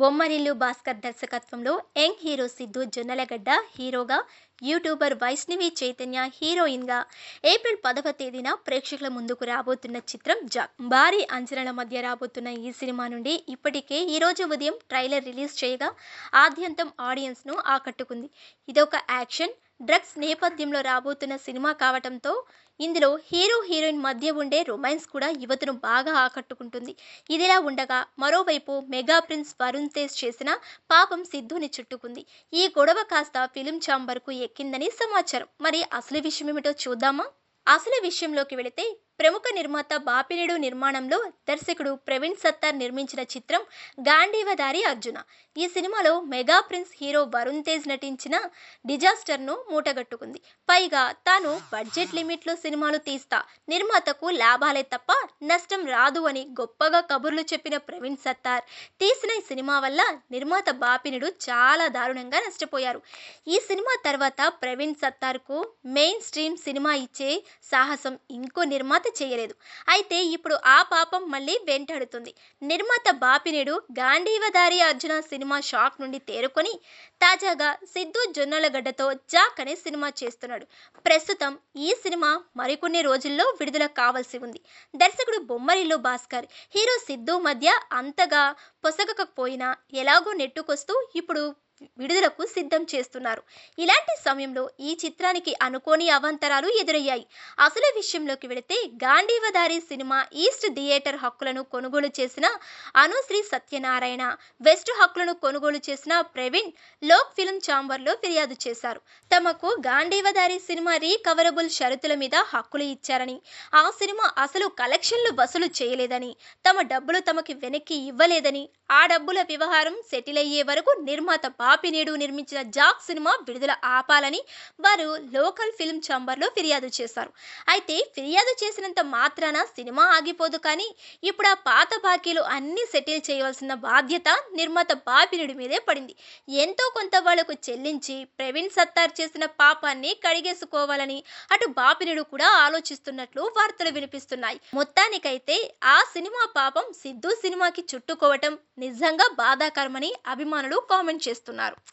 బొమ్మరిల్లు భాస్కర్ దర్శకత్వంలో young hero Siddhu Jonnalagadda హీరోగా, YouTuber Vaishnavi Chaitanya హీరోయిన్గా ఏప్రిల్ 10వ తేదీన ప్రేక్షకుల ముందుకు రాబోతున్న చిత్రం జాక్. భారీ అంచనాల మధ్య రాబోతున్న ఈ సినిమా నుండి ఇప్పటికే ఈరోజు ఉదయం ట్రైలర్ రిలీజ్ చేయగా ఆద్యంతం ఆడియన్స్ను ఆకట్టుకుంది. ఇదొక యాక్షన్, డ్రగ్స్ నేపథ్యంలో రాబోతున్న సినిమా కావటంతో ఇందులో హీరో హీరోయిన్ మధ్య ఉండే రొమాన్స్ కూడా యువతను బాగా ఆకట్టుకుంటుంది. ఇదిలా ఉండగా మరోవైపు మెగా ప్రిన్స్ వరుణ్ తేజ్ చేసిన పాపం సిద్ధుని చుట్టుకుంది. ఈ గొడవ కాస్త ఫిలిం ఛాంబర్కు ఎక్కిందని సమాచారం. మరి అసలు విషయం ఏమిటో చూద్దామా? అసలు విషయంలోకి వెళితే ప్రముఖ నిర్మాత బాపినేడు నిర్మాణంలో దర్శకుడు ప్రవీణ్ సత్తార్ నిర్మించిన చిత్రం గాంధీవధారి అర్జున. ఈ సినిమాలో mega prince hero Varun Tej నటించిన డిజాస్టర్ను మూటగట్టుకుంది. పైగా తాను బడ్జెట్ లిమిట్లో సినిమాలు తీస్తా, నిర్మాతకు లాభాలే తప్ప నష్టం రాదు అని గొప్పగా కబుర్లు చెప్పిన ప్రవీణ్ సత్తార్ తీసిన ఈ సినిమా వల్ల నిర్మాత బాపినేడు చాలా దారుణంగా నష్టపోయారు. ఈ సినిమా తర్వాత ప్రవీణ్ సత్తార్కు మెయిన్ స్ట్రీమ్ సినిమా ఇచ్చే సాహసం ఇంకో నిర్మాత చేయలేదు. అయితే ఇప్పుడు ఆ పాపం మళ్ళీ వెంటాడుతుంది. నిర్మాత బాపినేడు గాంధీవధారి అర్జున సినిమా షాక్ నుండి తేరుకొని తాజాగా సిద్ధు జొన్నలగడ్డతో జాక్ అనే సినిమా చేస్తున్నాడు. ప్రస్తుతం ఈ సినిమా మరికొన్ని రోజుల్లో విడుదల కావాల్సి ఉంది. దర్శకుడు బొమ్మరిల్లు భాస్కర్, హీరో సిద్ధు మధ్య అంతగా పొసగకపోయినా ఎలాగో నెట్టుకొస్తూ ఇప్పుడు విడుదలకు సిద్ధం చేస్తున్నారు. ఇలాంటి సమయంలో ఈ చిత్రానికి అనుకోని అవాంతరాలు ఎదురయ్యాయి. అసలు విషయంలోకి వెళితే గాంధీవధారి సినిమా ఈస్ట్ థియేటర్ హక్కులను కొనుగోలు చేసిన అనుశ్రీ సత్యనారాయణ, వెస్ట్ హక్కులను కొనుగోలు చేసిన ప్రవీణ్ లోక్ ఫిల్మ్ ఛాంబర్లో ఫిర్యాదు చేశారు. తమకు గాంధీవధారి సినిమా రీకవరబుల్ షరతుల మీద హక్కులు ఇచ్చారని, ఆ సినిమా అసలు కలెక్షన్లు వసూలు చేయలేదని, తమ డబ్బులు తమకి వెనక్కి ఇవ్వలేదని, ఆ డబ్బుల వ్యవహారం సెటిల్ అయ్యే వరకు నిర్మాత బాపినేడు నిర్మించిన జాక్ సినిమా విడుదల ఆపాలని వారు లోకల్ ఫిల్మ్ ఛాంబర్లో ఫిర్యాదు చేశారు. అయితే ఫిర్యాదు చేసినంత మాత్రాన సినిమా ఆగిపోదు, కానీ ఇప్పుడు ఆ పాత బాకీలు అన్నీ సెటిల్ చేయవలసిన బాధ్యత నిర్మాత బాపినేడు మీదే పడింది. ఎంతో కొంత వాళ్లకు చెల్లించి ప్రవీణ్ సత్తార్ చేసిన పాపాన్ని కడిగేసుకోవాలని అటు బాపినేడు కూడా ఆలోచిస్తున్నట్లు వార్తలు వినిపిస్తున్నాయి. మొత్తానికైతే ఆ సినిమా పాపం సిద్ధు సినిమాకి చుట్టుకోవటం నిజంగా బాధాకరమని అభిమానులు కామెంట్ చేస్తున్నారు.